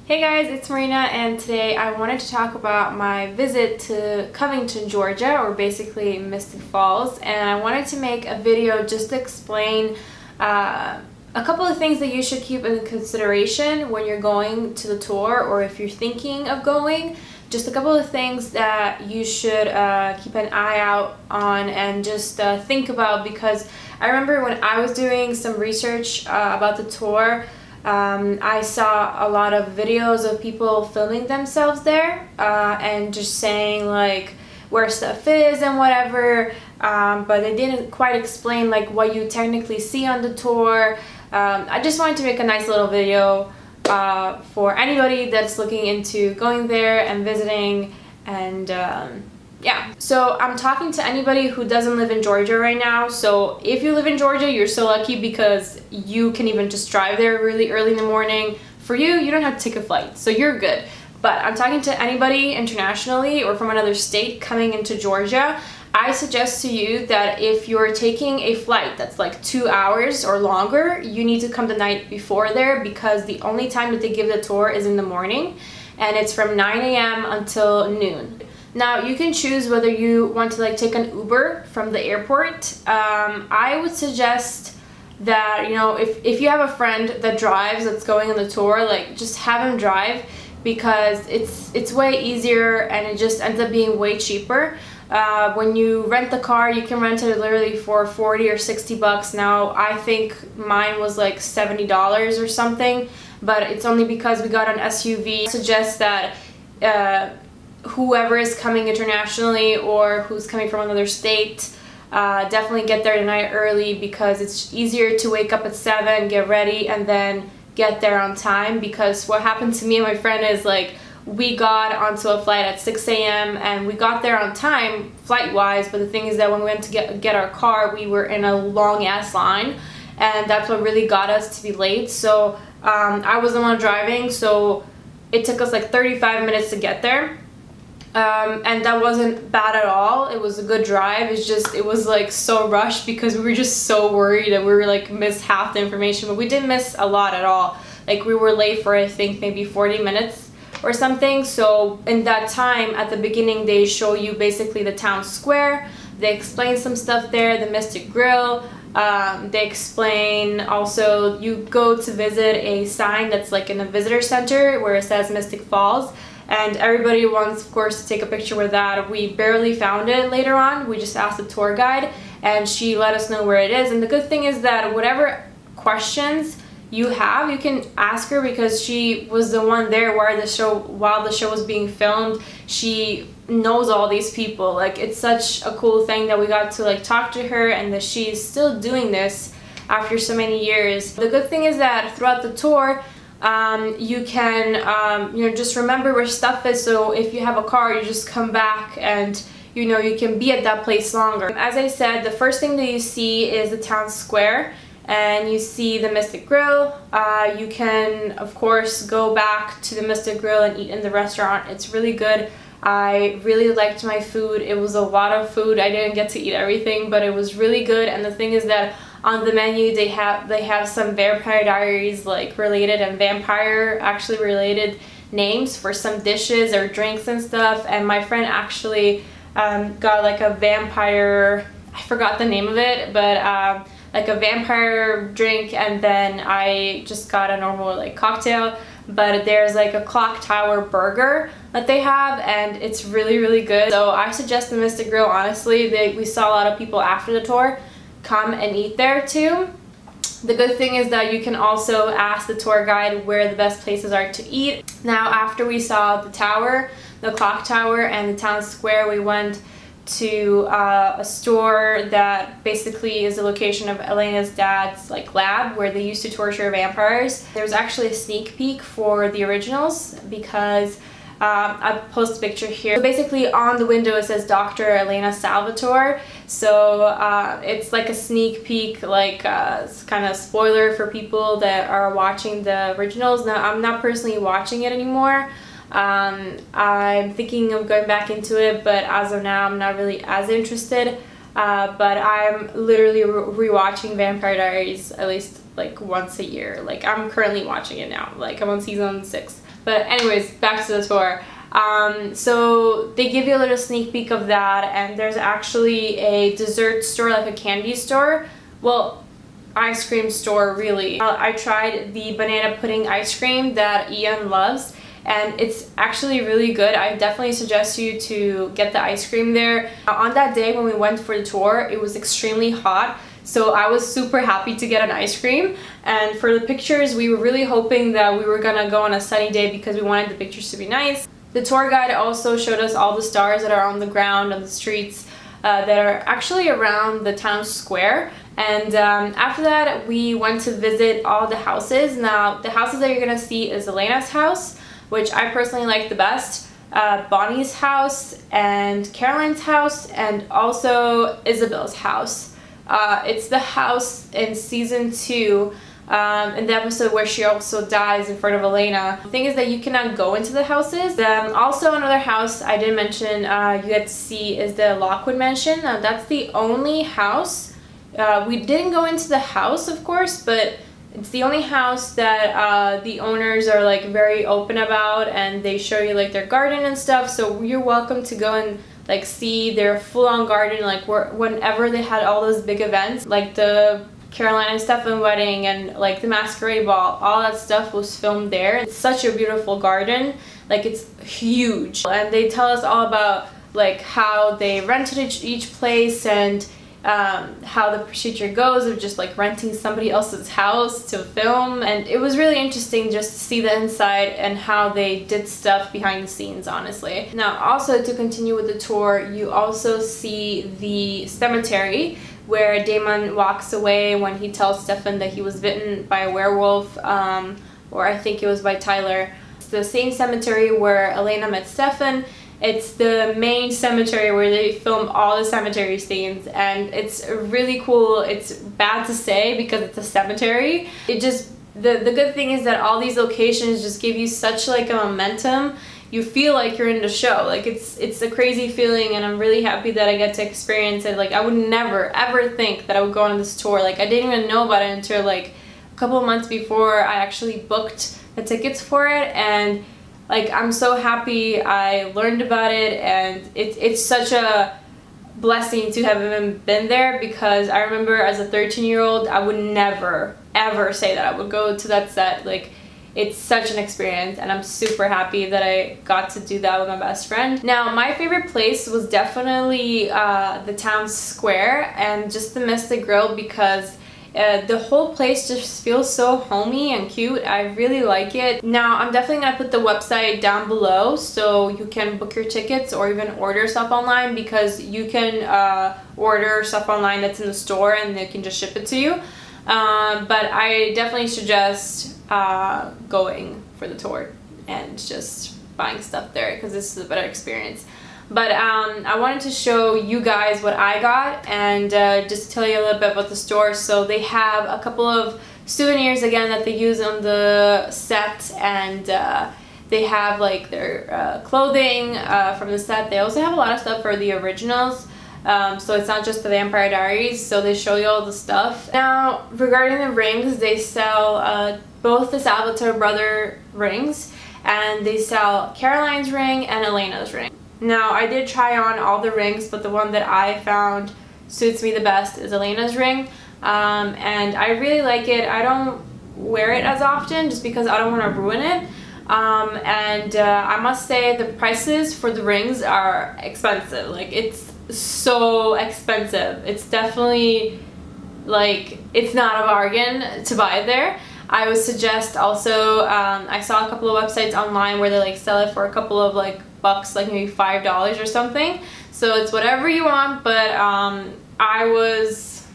Hey guys, it's Marina, and today I wanted to talk about my visit to Covington, Georgia, or basically Mystic Falls, and I wanted to make a video just to explain a couple of things that you should keep in consideration when you're going to the tour, or if you're thinking of going. Just a couple of things that you should keep an eye out on and just think about, because I remember when I was doing some research about the tour, I saw a lot of videos of people filming themselves there and just saying like where stuff is and whatever, but they didn't quite explain like what you technically see on the tour. I just wanted to make a nice little video for anybody that's looking into going there and visiting, and yeah. So I'm talking to anybody who doesn't live in Georgia right now. So if you live in Georgia, you're so lucky because you can even just drive there really early in the morning. For you, you don't have to take a flight, so you're good. But I'm talking to anybody internationally or from another state coming into Georgia. I suggest to you that if you're taking a flight that's like 2 hours or longer, you need to come the night before there, because the only time that they give the tour is in the morning, and it's from 9 a.m. until noon. Now you can choose whether you want to like take an Uber from the airport. I would suggest that, you know, if you have a friend that drives that's going on the tour, like just have him drive, because it's way easier and it just ends up being way cheaper. When you rent the car, you can rent it literally for 40 or 60 bucks. Now I think mine was like $70 or something, but it's only because we got an SUV. I suggest that whoever is coming internationally or who's coming from another state, definitely get there the night early, because it's easier to wake up at 7, get ready, and then get there on time. Because what happened to me and my friend is like, we got onto a flight at 6 a.m. and we got there on time flight wise, but the thing is that when we went to get our car, we were in a long ass line, and that's what really got us to be late. So I was the one driving, so it took us like 35 minutes to get there. And that wasn't bad at all. It was a good drive. It's just, it was like so rushed because we were just so worried that we were like miss half the information, but we didn't miss a lot at all. Like we were late for I think maybe 40 minutes or something. So in that time at the beginning, they show you basically the town square. They explain some stuff there, the Mystic Grill. They explain also, you go to visit a sign that's like in a visitor center where it says Mystic Falls. And everybody wants, of course, to take a picture with that. We barely found it later on. We just asked the tour guide and she let us know where it is. And the good thing is that whatever questions you have, you can ask her, because she was the one there while the show was being filmed. She knows all these people. Like, it's such a cool thing that we got to like talk to her, and that she's still doing this after so many years. The good thing is that throughout the tour, you can you know, just remember where stuff is. So if you have a car, you just come back and you know, you can be at that place longer. As I said, the first thing that you see is the town square, and you see the Mystic Grill. You can of course go back to the Mystic Grill and eat in the restaurant. It's really good. I really liked my food. It was a lot of food. I didn't get to eat everything, but it was really good. And the thing is that on the menu they have some Vampire Diaries like related and vampire actually related names for some dishes or drinks and stuff. And my friend actually got like a vampire, I forgot the name of it, but like a vampire drink, and then I just got a normal like cocktail. But there's like a clock tower burger that they have, and it's really, really good. So I suggest the Mystic Grill, honestly. We saw a lot of people after the tour come and eat there too. The good thing is that you can also ask the tour guide where the best places are to eat. Now, after we saw the tower, the clock tower, and the town square, we went to a store that basically is the location of Elena's dad's like lab where they used to torture vampires. There was actually a sneak peek for the originals, because I'll post a picture here. So basically on the window it says Dr. Elena Salvatore. So it's like a sneak peek, like it's kind of spoiler for people that are watching the originals. Now I'm not personally watching it anymore. I'm thinking of going back into it, but as of now I'm not really as interested. But I'm literally rewatching Vampire Diaries at least like once a year. Like I'm currently watching it now. Like I'm on season 6. But anyways, back to the tour. So they give you a little sneak peek of that, and there's actually a dessert store, like a candy store. Well, ice cream store, really. I tried the banana pudding ice cream that Ian loves, and it's actually really good. I definitely suggest you to get the ice cream there. On that day when we went for the tour, it was extremely hot, so I was super happy to get an ice cream. And for the pictures, we were really hoping that we were gonna go on a sunny day because we wanted the pictures to be nice. The tour guide also showed us all the stars that are on the ground, on the streets, that are actually around the town square. And after that, we went to visit all the houses. Now, the houses that you're gonna see is Elena's house, which I personally like the best, Bonnie's house, and Caroline's house, and also Isabel's house. It's the house in season 2, in the episode where she also dies in front of Elena. The thing is that you cannot go into the houses. Also, another house I didn't mention you get to see is the Lockwood Mansion. Now, that's the only house. We didn't go into the house, of course, but it's the only house that the owners are like very open about, and they show you like their garden and stuff, so you're welcome to go and like see their full-on garden, like whenever they had all those big events, like the Caroline and Stefan wedding and like the masquerade ball, all that stuff was filmed there. It's such a beautiful garden, like it's huge, and they tell us all about like how they rented each place, and how the procedure goes of just like renting somebody else's house to film. And it was really interesting just to see the inside and how they did stuff behind the scenes, honestly. Now, also to continue with the tour, you also see the cemetery where Damon walks away when he tells Stefan that he was bitten by a werewolf, or I think it was by Tyler. It's the same cemetery where Elena met Stefan. It's the main cemetery where they film all the cemetery scenes, and it's really cool. It's bad to say because it's a cemetery. It just, the good thing is that all these locations just give you such like a momentum. You feel like you're in the show. Like it's a crazy feeling, and I'm really happy that I get to experience it. Like I would never ever think that I would go on this tour. Like I didn't even know about it until like a couple of months before I actually booked the tickets for it, and like I'm so happy I learned about it, and it's such a blessing to have even been there, because I remember as a 13-year-old I would never ever say that I would go to that set. Like it's such an experience, and I'm super happy that I got to do that with my best friend. Now, my favorite place was definitely the town square and just the Mystic Grill, because the whole place just feels so homey and cute. I really like it. Now, I'm definitely gonna put the website down below so you can book your tickets or even order stuff online, because you can order stuff online that's in the store and they can just ship it to you. But I definitely suggest going for the tour and just buying stuff there, because this is a better experience. But I wanted to show you guys what I got, and just tell you a little bit about the store. So they have a couple of souvenirs again that they use on the set, and they have like their clothing from the set. They also have a lot of stuff for the originals. So it's not just the Vampire Diaries, so they show you all the stuff. Now, regarding the rings, they sell both the Salvatore brother rings, and they sell Caroline's ring and Elena's ring. Now, I did try on all the rings, but the one that I found suits me the best is Elena's ring, and I really like it. I don't wear it as often just because I don't want to ruin it, and I must say the prices for the rings are expensive. Like, it's so expensive. It's definitely, like, it's not a bargain to buy it there. I would suggest also, I saw a couple of websites online where they like sell it for a couple of like bucks, like maybe $5 or something. So it's whatever you want, but I was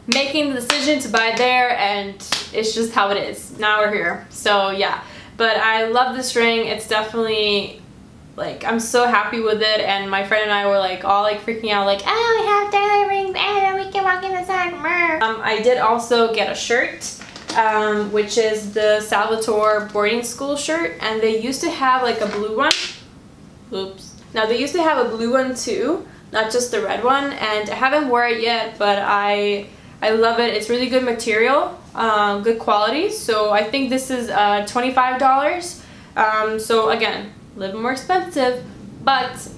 making the decision to buy it there, and it's just how it is. Now we're here. So yeah, but I love this ring. It's definitely, like, I'm so happy with it, and my friend and I were like all like freaking out, like, oh, we have daily rings and we can walk in the sun. I did also get a shirt, which is the Salvatore boarding school shirt, and they used to have like a blue one. Oops. Now they used to have a blue one too, not just the red one, and I haven't worn it yet, but I love it. It's really good material, good quality. So I think this is $25. So again, a little more expensive, but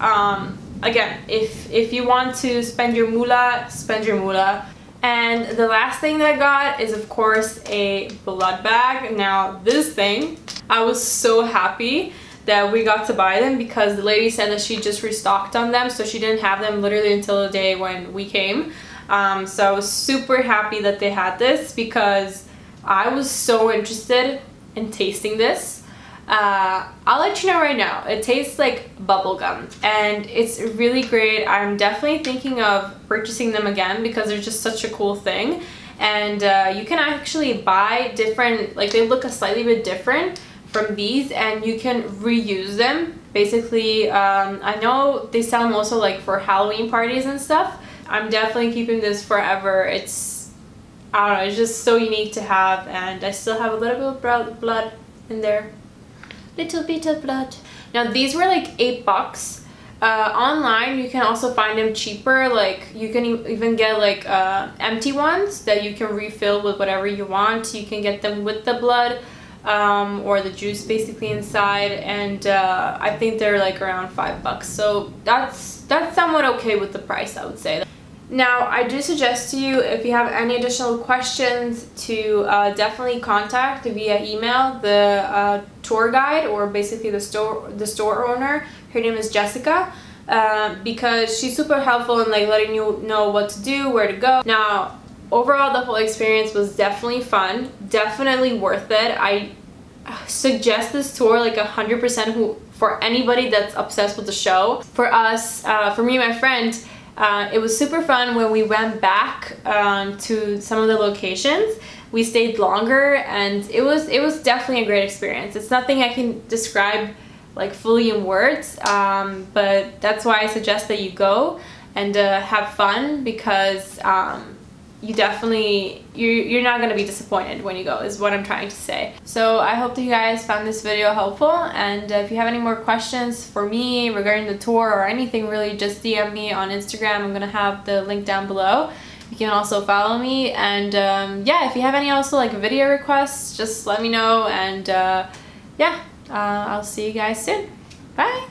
again, if you want to spend your moolah, spend your moolah. And the last thing that I got is, of course, a blood bag. Now this thing, I was so happy that we got to buy them because the lady said that she just restocked on them, so she didn't have them literally until the day when we came. So I was super happy that they had this because I was so interested in tasting this. I'll let you know right now, it tastes like bubblegum and it's really great. I'm definitely thinking of purchasing them again because they're just such a cool thing. And you can actually buy different, like they look a slightly bit different from these, and you can reuse them. Basically, I know they sell them also like for Halloween parties and stuff. I'm definitely keeping this forever. It's, I don't know, it's just so unique to have, and I still have a little bit of blood in there. Little bit of blood. Now these were like $8. Online you can also find them cheaper, like you can even get like empty ones that you can refill with whatever you want. You can get them with the blood or the juice basically inside, and I think they're like around $5, so that's somewhat okay with the price, I would say. Now, I do suggest to you, if you have any additional questions, to definitely contact via email the tour guide, or basically the store owner. Her name is Jessica, because she's super helpful in like letting you know what to do, where to go. Now, overall, the whole experience was definitely fun, definitely worth it. I suggest this tour like 100% for anybody that's obsessed with the show. For us, for me and my friend, it was super fun when we went back to some of the locations. We stayed longer, and it was definitely a great experience. It's nothing I can describe like fully in words, but that's why I suggest that you go and have fun, because you definitely, you're not going to be disappointed when you go, is what I'm trying to say. So I hope that you guys found this video helpful, and if you have any more questions for me regarding the tour or anything really, just DM me on Instagram. I'm going to have the link down below. You can also follow me, and yeah, if you have any also like video requests, just let me know, and yeah, I'll see you guys soon. Bye!